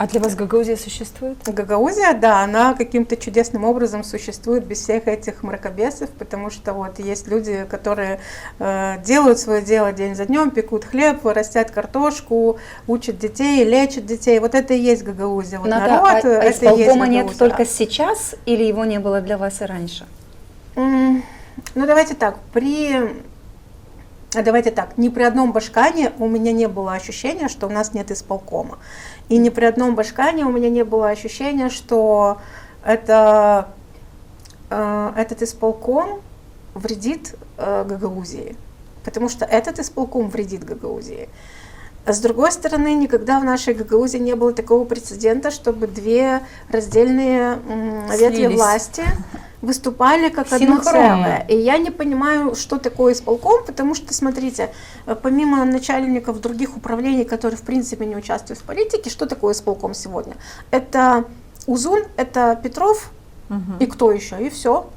А для вас Гагаузия существует? Гагаузия, да, она каким-то чудесным образом существует без всех этих мракобесов, потому что вот есть люди, которые делают свое дело день за днем, пекут хлеб, растят картошку, учат детей, лечат детей. Вот это и есть Гагаузия. Вот народ, А это и есть исполкома Гагаузия. нет только сейчас или его не было для вас и раньше? Ну давайте так, ни при одном Башкане у меня не было ощущения, что у нас нет исполкома. И ни при одном Башкане у меня не было ощущения, что этот исполком вредит Гагаузии. Потому что этот исполком вредит Гагаузии. С другой стороны, никогда в нашей Гагаузии не было такого прецедента, чтобы две раздельные ветви власти выступали как одно целое. И я не понимаю, что такое исполком, потому что, смотрите, помимо начальников других управлений, которые в принципе не участвуют в политике, что такое исполком сегодня? Это Узун, это Петров и кто еще? И все.